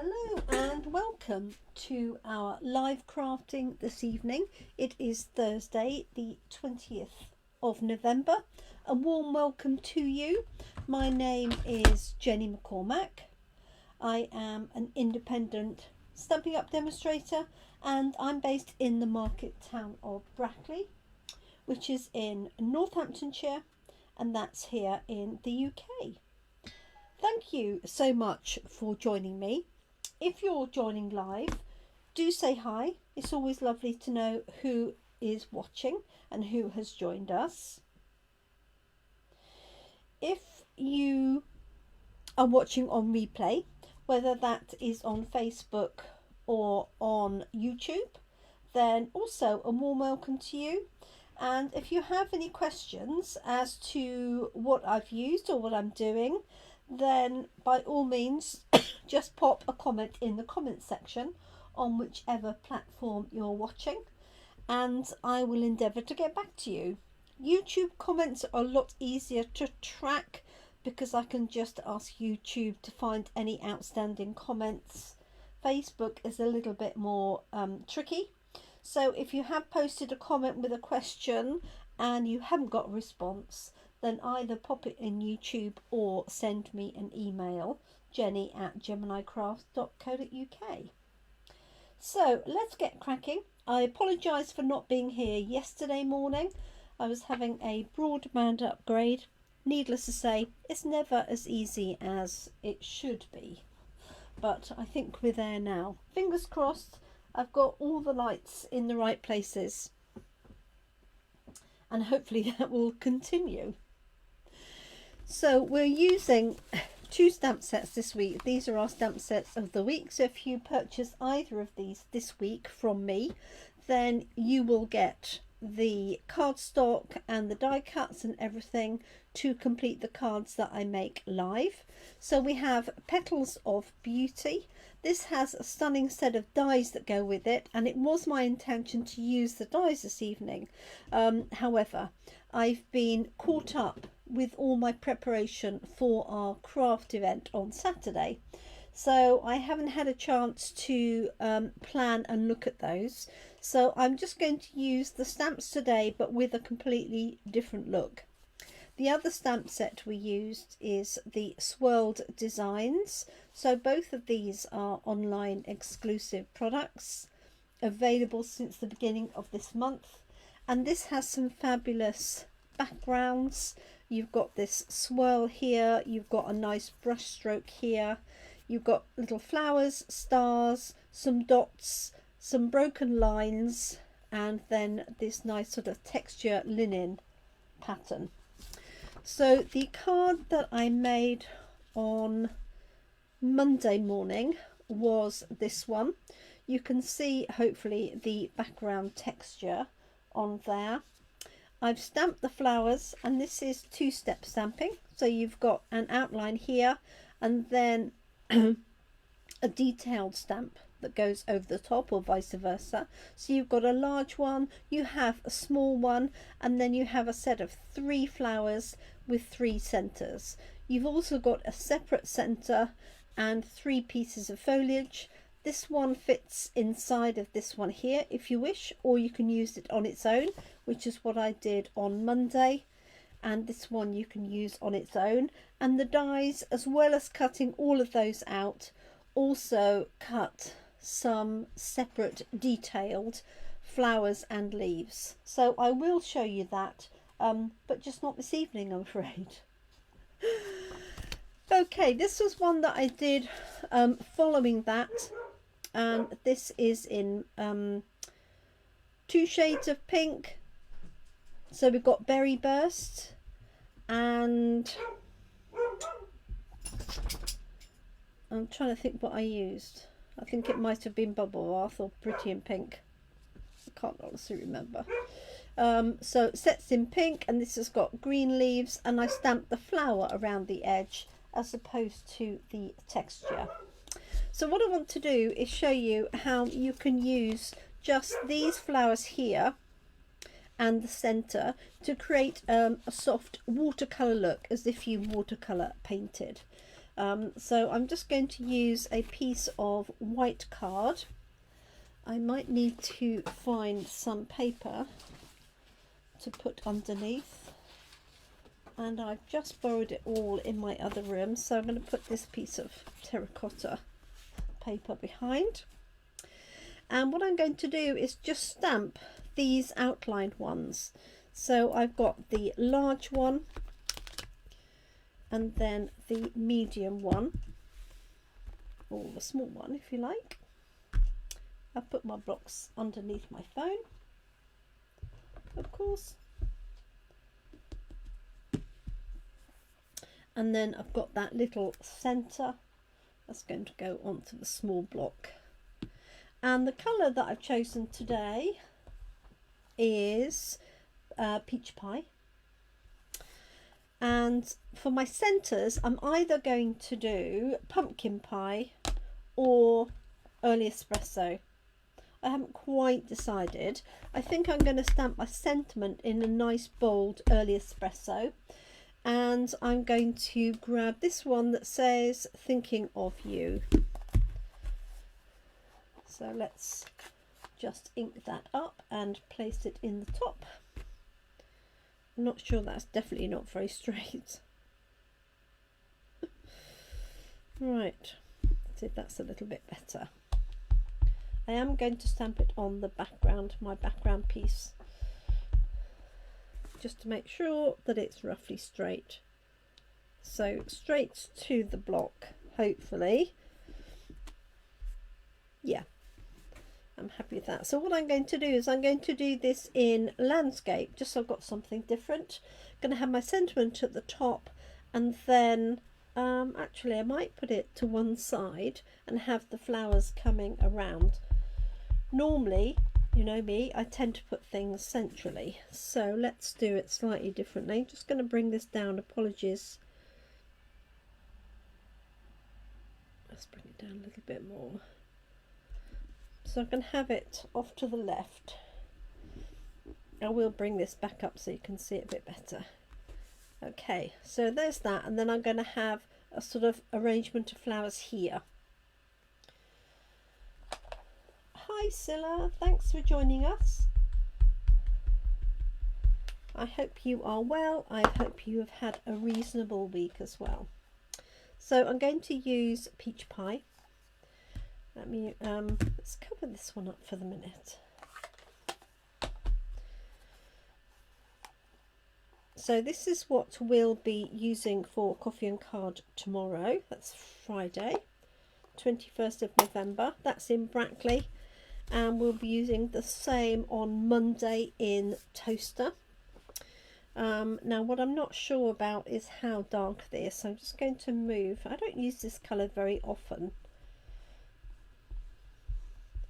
Hello and welcome to our live crafting this evening. It is Thursday the 20th of November. A warm welcome to you. My name is Jenny McCormac. I am an independent Stampin' Up demonstrator and I'm based in the market town of Brackley, which is in Northamptonshire, and that's here in the UK. Thank you so much for joining me. If you're joining live, do say hi. It's always lovely to know who is watching and who has joined us. If you are watching on replay, whether that is on Facebook or on YouTube, then also a warm welcome to you. And if you have any questions as to what I've used or what I'm doing, then by all means just pop a comment in the comment section on whichever platform you're watching and I will endeavour to get back to you. YouTube comments are a lot easier to track because I can just ask YouTube to find any outstanding comments. Facebook is a little bit more tricky, so if you have posted a comment with a question and you haven't got a response, then either pop it in YouTube or send me an email, jenny@jeminicraft.co.uk. So let's get cracking. I apologise for not being here yesterday morning. I was having a broadband upgrade. Needless to say, it's never as easy as it should be. But I think we're there now. Fingers crossed, I've got all the lights in the right places. And hopefully that will continue. So we're using two stamp sets this week. These are our stamp sets of the week. So if you purchase either of these this week from me, then you will get the cardstock and the die cuts and everything to complete the cards that I make live. So we have Petals of Beauty. This has a stunning set of dies that go with it, and it was my intention to use the dies this evening. However, I've been caught up with all my preparation for our craft event on Saturday, so I haven't had a chance to plan and look at those. So I'm just going to use the stamps today, but with a completely different look. The other stamp set we used is the Swirled Designs. So both of these are online exclusive products available since the beginning of this month, and this has some fabulous backgrounds. You've got this swirl here, you've got a nice brush stroke here, you've got little flowers, stars, some dots, some broken lines, and then this nice sort of texture linen pattern. So the card that I made on Monday morning was this one. You can see hopefully the background texture on there. I've stamped the flowers, and this is two-step stamping. So you've got an outline here and then a detailed stamp that goes over the top, or vice versa. So you've got a large one, you have a small one, and then you have a set of 3 flowers with 3 centers. You've also got a separate center and 3 pieces of foliage. This one fits inside of this one here if you wish, or you can use it on its own, which is what I did on Monday. And this one you can use on its own. And the dies, as well as cutting all of those out, also cut some separate detailed flowers and leaves. So I will show you that, but just not this evening, I'm afraid. Okay, this was one that I did following that, and this is in 2 shades of pink. So we've got Berry Burst, and I'm trying to think what I used. I think it might have been Bubble Bath or Pretty in Pink. I can't honestly remember. So it sets in pink, and this has got green leaves, and I stamped the flower around the edge as opposed to the texture. So what I want to do is show you how you can use just these flowers here and the center to create a soft watercolor look, as if you watercolor painted. So I'm just going to use a piece of white card. I might need to find some paper to put underneath, and I've just borrowed it all in my other room, so I'm going to put this piece of terracotta paper behind. And what I'm going to do is just stamp these outlined ones. So I've got the large one and then the medium one, or the small one if you like. I'll put my blocks underneath my phone, of course. And then I've got that little centre that's going to go onto the small block. And the colour that I've chosen today is peach pie. And for my centres, I'm either going to do pumpkin pie or early espresso. I haven't quite decided. I think I'm going to stamp my sentiment in a nice bold early espresso. And I'm going to grab this one that says thinking of you. So let's just ink that up and place it in the top. I'm not sure, that's definitely not very straight. Right, let's see if that's a little bit better. I am going to stamp it on the background, my background piece, just to make sure that it's roughly straight. So straight to the block, hopefully. Yeah, I'm happy with that. So what I'm going to do is I'm going to do this in landscape, just so I've got something different. I'm going to have my sentiment at the top, and then actually I might put it to one side and have the flowers coming around. Normally, you know me, I tend to put things centrally, so let's do it slightly differently. Just going to bring this down, apologies. Let's bring it down a little bit more. So I can have it off to the left. I will bring this back up so you can see it a bit better. Okay, so there's that, and then I'm going to have a sort of arrangement of flowers here. Hi Scylla, thanks for joining us. I hope you are well. I hope you have had a reasonable week as well. So I'm going to use peach pie. Let me let's cover this one up for the minute. So this is what we'll be using for coffee and card tomorrow. That's Friday, 21st of November. That's in Brackley. And we'll be using the same on Monday in Toaster. Now what I'm not sure about is how dark this. I'm just going to move. I don't use this colour very often.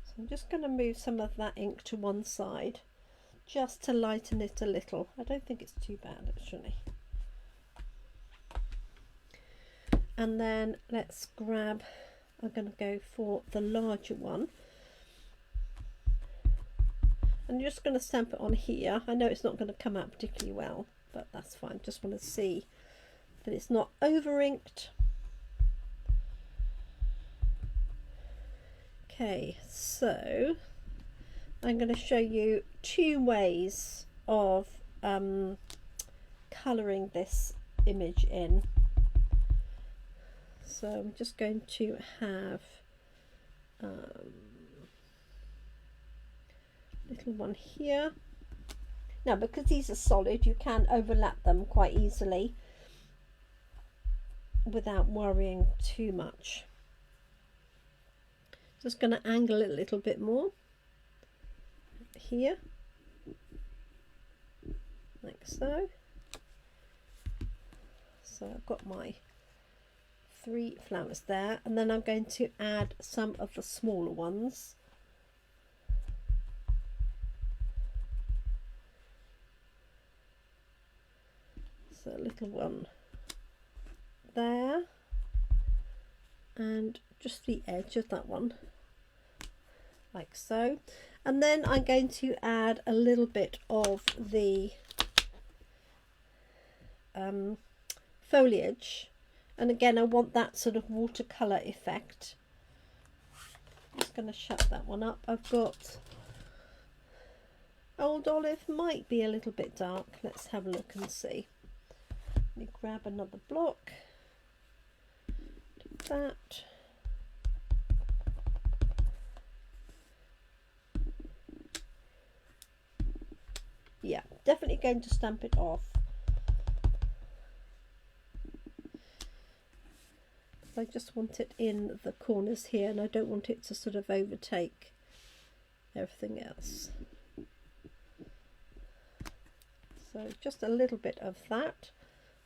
So I'm just going to move some of that ink to one side, just to lighten it a little. I don't think it's too bad actually. And then let's grab, I'm going to go for the larger one. I'm just going to stamp it on here. I know it's not going to come out particularly well, but that's fine. Just want to see that it's not over inked. Okay, so I'm going to show you two ways of colouring this image in. So I'm just going to have little one here. Now because these are solid, you can overlap them quite easily without worrying too much. Just going to angle it a little bit more here, like so. So I've got my 3 flowers there, and then I'm going to add some of the smaller ones. So a little one there, and just the edge of that one, like so. And then I'm going to add a little bit of the foliage And again, I want that sort of watercolour effect. I'm just going to shut that one up. I've got Old Olive, might be a little bit dark. Let's have a look and see. Let me grab another block. Do that. Yeah, definitely going to stamp it off. I just want it in the corners here, and I don't want it to sort of overtake everything else. So just a little bit of that.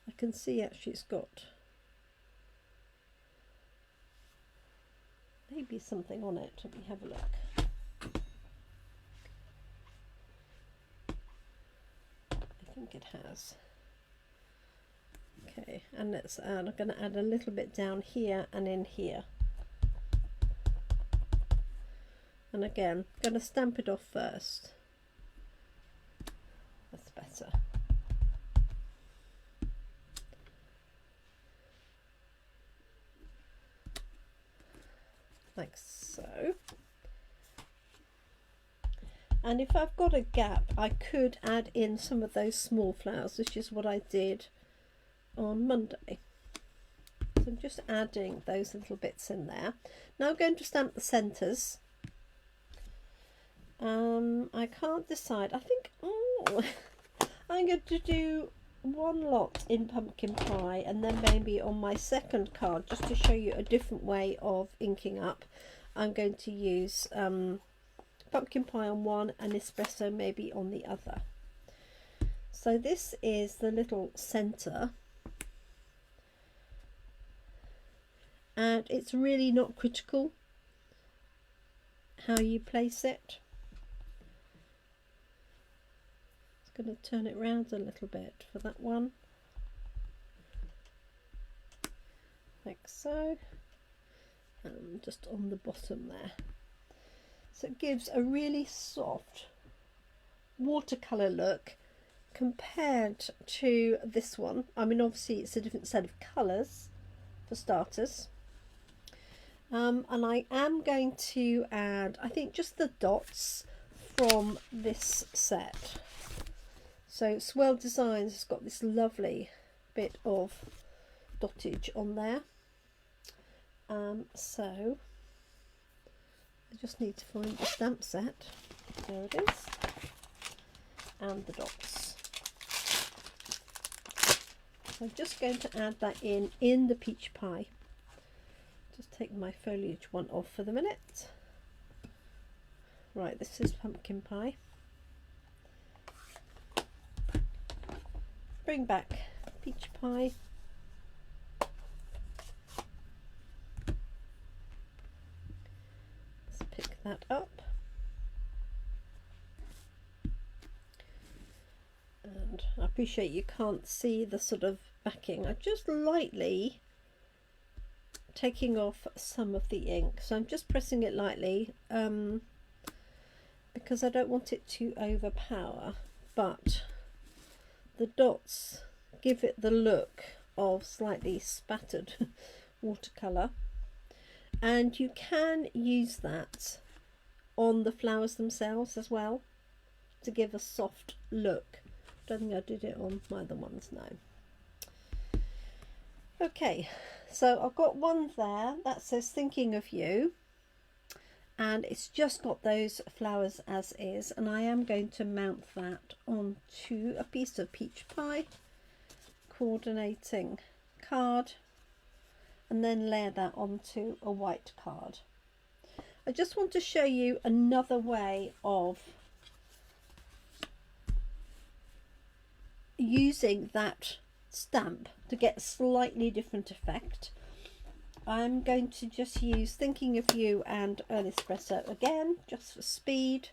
I can see actually it's got maybe something on it. Let me have a look. I think it has. Okay, and let's add, I'm going to add a little bit down here and in here. And again, I'm going to stamp it off first. That's better. Like so. And if I've got a gap, I could add in some of those small flowers, which is what I did on Monday. So I'm just adding those little bits in there. Now I'm going to stamp the centres. I can't decide. I think I'm going to do one lot in pumpkin pie, and then maybe on my second card, just to show you a different way of inking up, I'm going to use pumpkin pie on one and espresso maybe on the other. So this is the little centre, and it's really not critical how you place it. Just going to turn it round a little bit for that one, like so, and just on the bottom there. So it gives a really soft watercolour look compared to this one. I mean, obviously it's a different set of colours for starters. And I am going to add, I think, just the dots from this set. So Swirl Designs has got this lovely bit of dottage on there. So I just need to find the stamp set. There it is. And the dots. So I'm just going to add that in the peach pie. Just take my foliage one off for the minute. Right, this is pumpkin pie. Bring back peach pie. Let's pick that up. And I appreciate you can't see the sort of backing. I'm just lightly taking off some of the ink, so I'm just pressing it lightly because I don't want it to overpower, but the dots give it the look of slightly spattered watercolour, and you can use that on the flowers themselves as well to give a soft look. Don't think I did it on my other ones, no. Okay, so I've got one there that says thinking of you, and it's just got those flowers as is, and I am going to mount that onto a piece of peach pie, coordinating card, and then layer that onto a white card. I just want to show you another way of using that stamp to get a slightly different effect. I'm going to just use Thinking of You and Earl Espresso again, just for speed.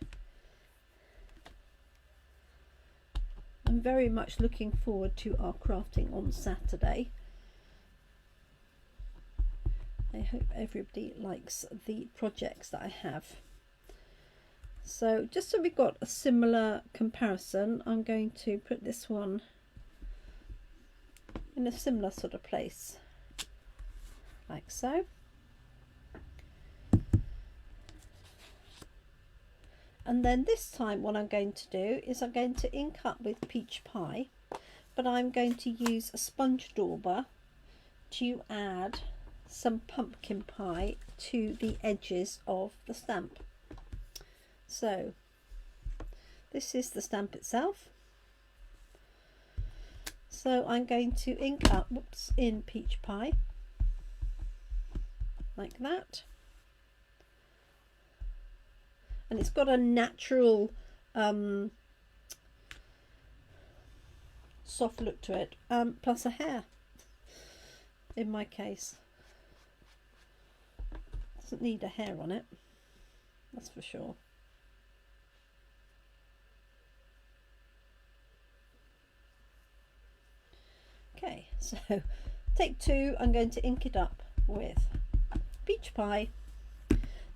I'm very much looking forward to our crafting on Saturday. I hope everybody likes the projects that I have. So just so we've got a similar comparison, I'm going to put this one in a similar sort of place. like so. And then this time what I'm going to do is I'm going to ink up with peach pie, but I'm going to use a sponge dauber to add some pumpkin pie to the edges of the stamp. So this is the stamp itself. So I'm going to ink up in peach pie like that. And it's got a natural soft look to it, plus a hair in my case. Doesn't need a hair on it, that's for sure. Okay, so take two, I'm going to ink it up with peach pie.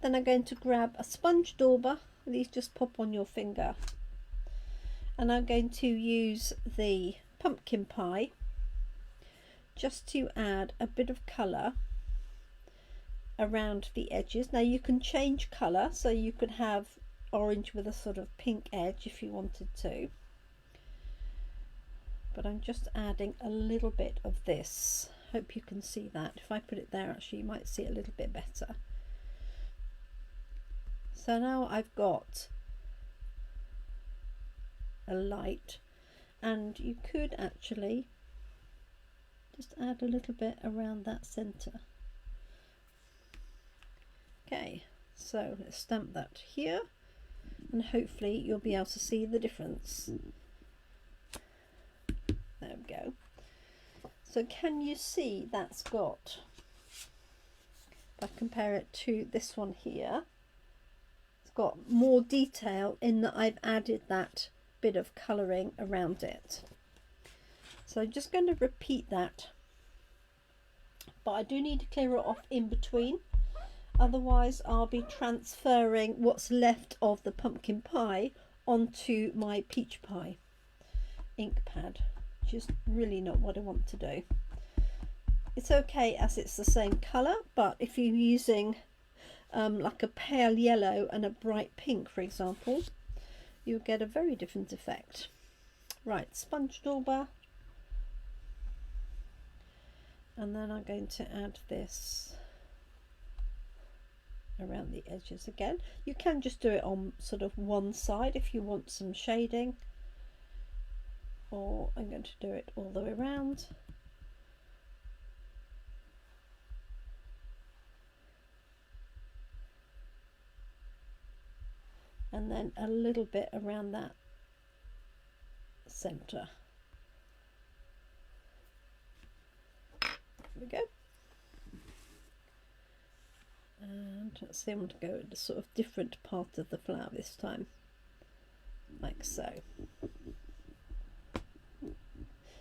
Then I'm going to grab a sponge dauber, these just pop on your finger, and I'm going to use the pumpkin pie just to add a bit of colour around the edges. Now you can change colour, so you could have orange with a sort of pink edge if you wanted to, but I'm just adding a little bit of this. Hope you can see that. If I put it there, actually you might see it a little bit better. So now I've got a light, and you could actually just add a little bit around that centre. Okay, so let's stamp that here, and hopefully you'll be able to see the difference. There we go. So can you see that's got, if I compare it to this one here, got more detail in that I've added that bit of colouring around it. So I'm just going to repeat that, but I do need to clear it off in between, otherwise I'll be transferring what's left of the pumpkin pie onto my peach pie ink pad, which is really not what I want to do. It's okay as it's the same colour, but if you're using like a pale yellow and a bright pink, for example, you'll get a very different effect. Right, sponge dauber, and then I'm going to add this around the edges again. You can just do it on sort of one side if you want some shading, or I'm going to do it all the way around. And then a little bit around that centre. There we go. And let's see, I want to go at a sort of different part of the flower this time, like so.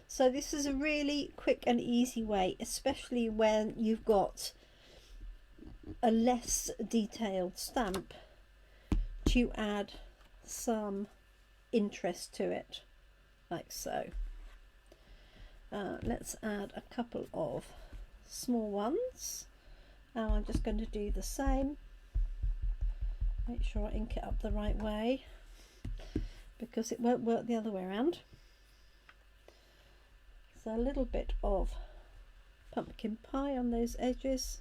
So this is a really quick and easy way, especially when you've got a less detailed stamp, to add some interest to it, like so. Let's add a couple of small ones. Now I'm just going to do the same. Make sure I ink it up the right way, because it won't work the other way around. So a little bit of pumpkin pie on those edges.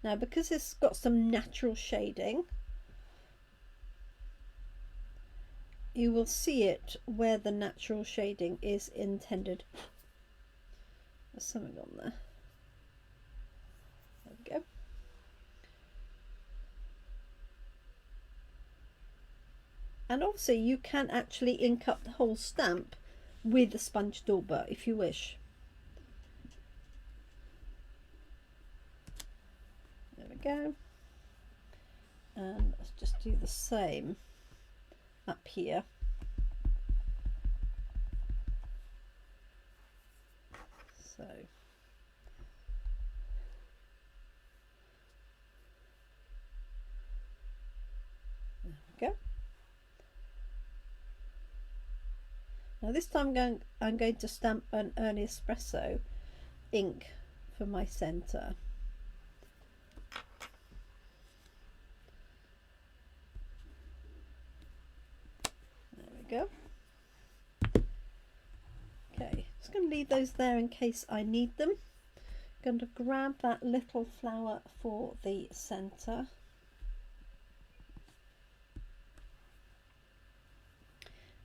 Now because it's got some natural shading, you will see it where the natural shading is intended. There's something on there. There we go. And also you can actually ink up the whole stamp with the sponge dauber if you wish. There we go. And let's just do the same up here. So there we go. Now this time I'm going to stamp an early espresso ink for my centre. There we go. Okay, just going to leave those there in case I need them. Going to grab that little flower for the centre.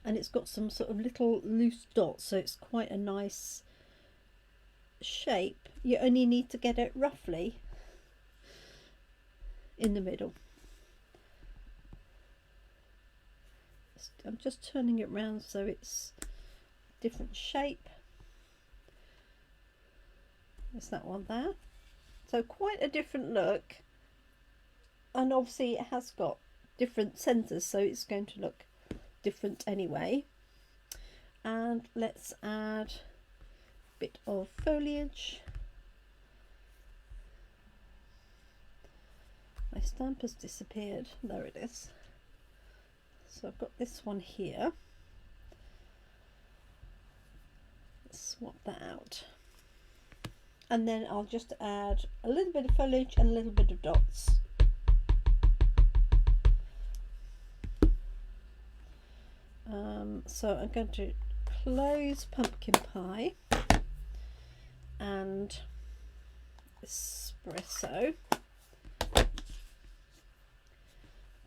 And it's got some sort of little loose dots, so it's quite a nice shape. You only need to get it roughly in the middle. I'm just turning it round so it's different shape. There's that one there. So quite a different look, and obviously it has got different centres, so it's going to look different anyway. And let's add a bit of foliage. My stamp has disappeared. There it is. So I've got this one here. Let's swap that out. And then I'll just add a little bit of foliage and a little bit of dots. So I'm going to close pumpkin pie and espresso. I'm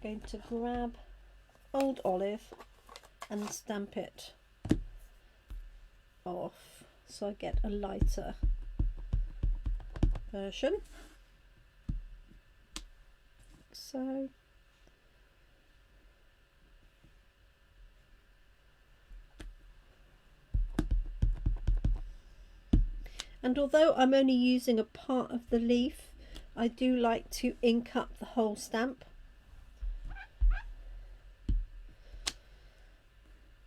going to grab old olive and stamp it off so I get a lighter version. So and although I'm only using a part of the leaf, I do like to ink up the whole stamp,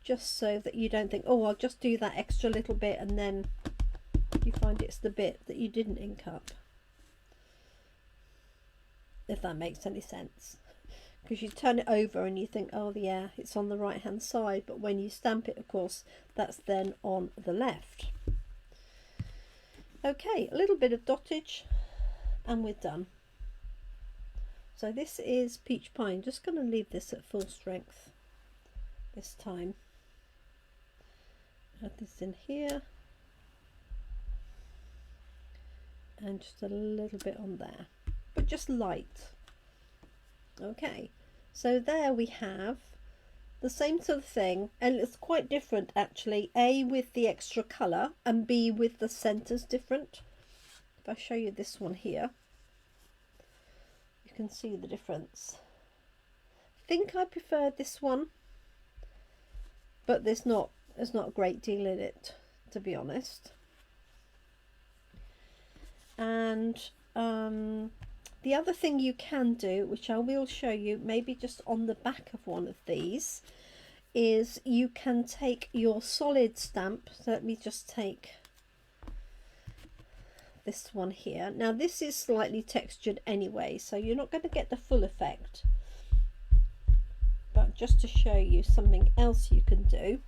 just so that you don't think, oh, I'll just do that extra little bit, and then you find it's the bit that you didn't ink up, if that makes any sense. Because you turn it over and you think, oh yeah, it's on the right hand side, but when you stamp it, of course, that's then on the left. Okay, a little bit of dottage and we're done. So this is peach pie. I'm just going to leave this at full strength this time. Add this in here and just a little bit on there, but just light. Okay, so there we have the same sort of thing, and it's quite different actually, A with the extra colour and B with the centres different. If I show you this one here, you can see the difference. I think I prefer this one, but there's not a great deal in it, to be honest. And the other thing you can do, which I will show you maybe just on the back of one of these, is you can take your solid stamp. So let me just take this one here. Now this is slightly textured anyway, so you're not going to get the full effect, but just to show you something else you can do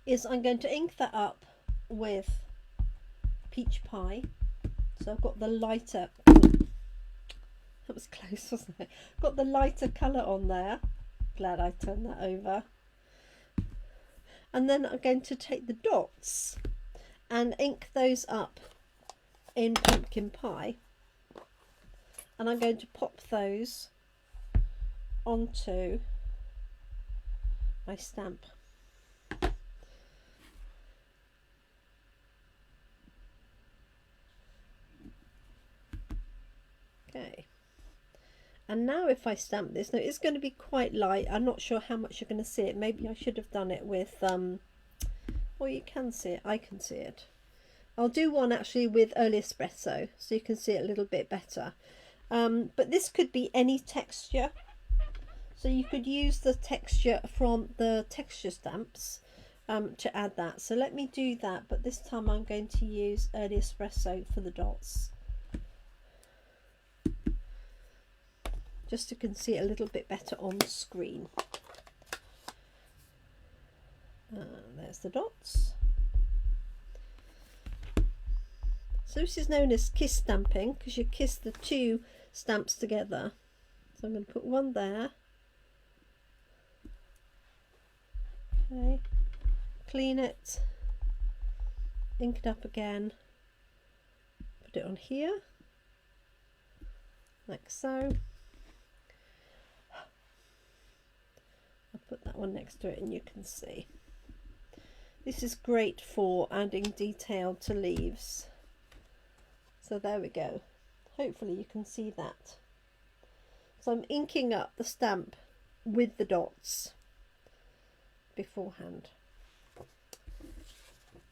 is I'm going to ink that up with peach pie. So I've got the lighter, that was close, wasn't it? Got the lighter colour on there. Glad I turned that over. And then I'm going to take the dots and ink those up in pumpkin pie, and I'm going to pop those onto my stamp. Okay, and now if I stamp this, now it's going to be quite light. I'm not sure how much you're going to see it. Maybe I should have done it with well, you can see it, I can see it. I'll do one actually with early espresso so you can see it a little bit better. But this could be any texture, so you could use the texture from the texture stamps to add that. So let me do that, but this time I'm going to use early espresso for the dots, just so you can see it a little bit better on the screen. There's the dots. So this is known as kiss stamping because you kiss the two stamps together. So I'm going to put one there. Okay, clean it, ink it up again, put it on here, like so. I'll put that one next to it and you can see. This is great for adding detail to leaves. So there we go. Hopefully you can see that. So I'm inking up the stamp with the dots beforehand.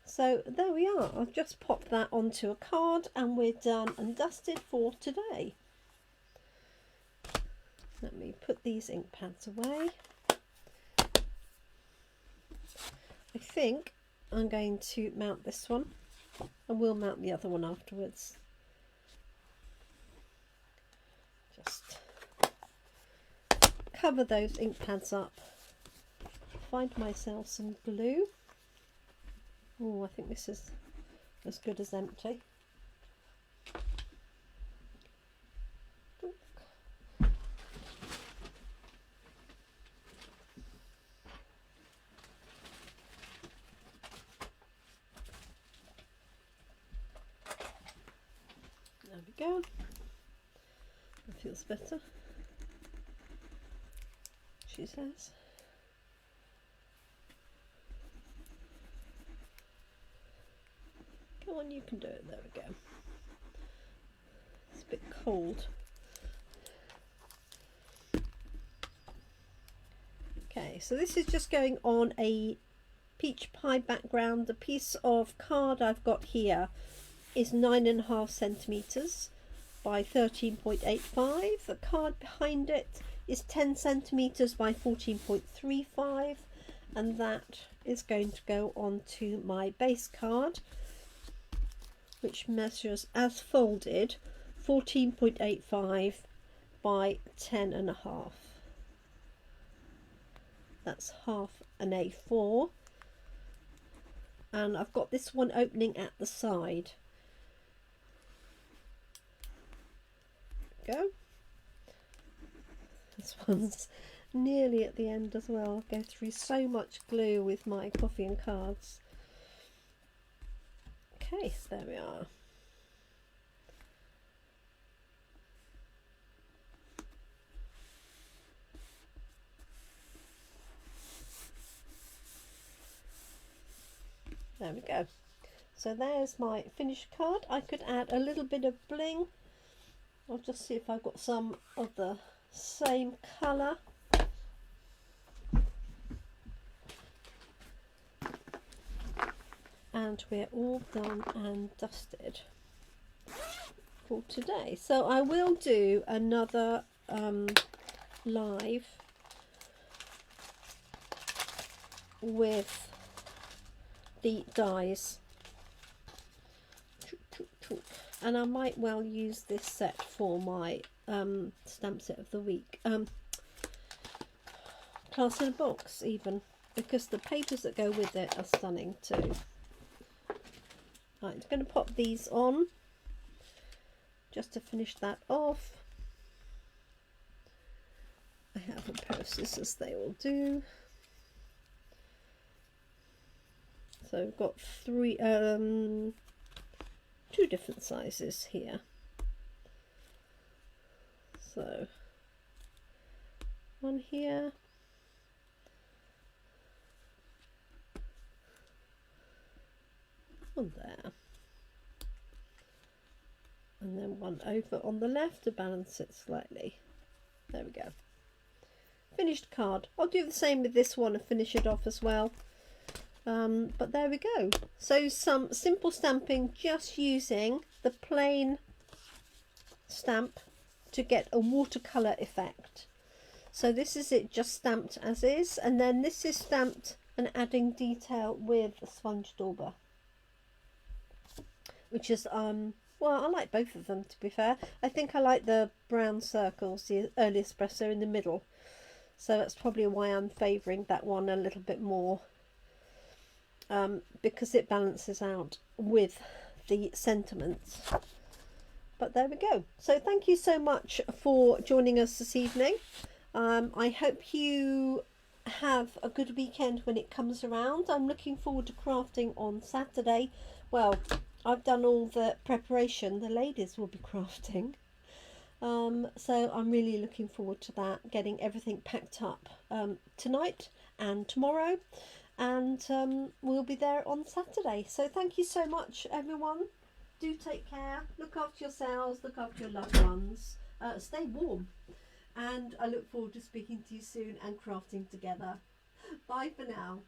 So there we are. I've just popped that onto a card and we're done and dusted for today. Let me put these ink pads away. I think I'm going to mount this one and we'll mount the other one afterwards. Just cover those ink pads up. Find myself some glue. Oh, I think this is as good as empty. There we go. That feels better, she says. Come on, you can do it. There we go. It's a bit cold. Okay, so this is just going on a peach pie background. The piece of card I've got here is 9.5 centimeters by 13.85. The card behind it is 10 centimeters by 14.35, and that is going to go onto my base card, which measures as folded 14.85 by 10.5. That's half an A4, and I've got this one opening at the side. Go. This one's nearly at the end as well. I go through so much glue with my coffee and cards. Okay, so there we are. There we go. So there's my finished card. I could add a little bit of bling. I'll just see if I've got some of the same colour. And we're all done and dusted for today. So I will do another live with the dies, and I might well use this set for my stamp set of the week, class in a box even, because the papers that go with it are stunning too. Right, I'm going to pop these on just to finish that off. I have a pair of scissors, they all do. So I've got two different sizes here. So one here, one there, and then one over on the left to balance it slightly. There we go. Finished card. I'll do the same with this one and finish it off as well. But there we go. So some simple stamping, just using the plain stamp to get a watercolour effect. So this is it just stamped as is, and then this is stamped and adding detail with a sponge dauber, which is well, I like both of them, to be fair. I think I like the brown circles, the early espresso in the middle, so that's probably why I'm favouring that one a little bit more, because it balances out with the sentiments. But there we go. So thank you so much for joining us this evening. I hope you have a good weekend when it comes around. I'm looking forward to crafting on Saturday. Well, I've done all the preparation. The ladies will be crafting. So I'm really looking forward to that, getting everything packed up tonight and tomorrow, and we'll be there on Saturday. So thank you so much, everyone. Do take care, look after yourselves, look after your loved ones, stay warm, and I look forward to speaking to you soon and crafting together. Bye for now.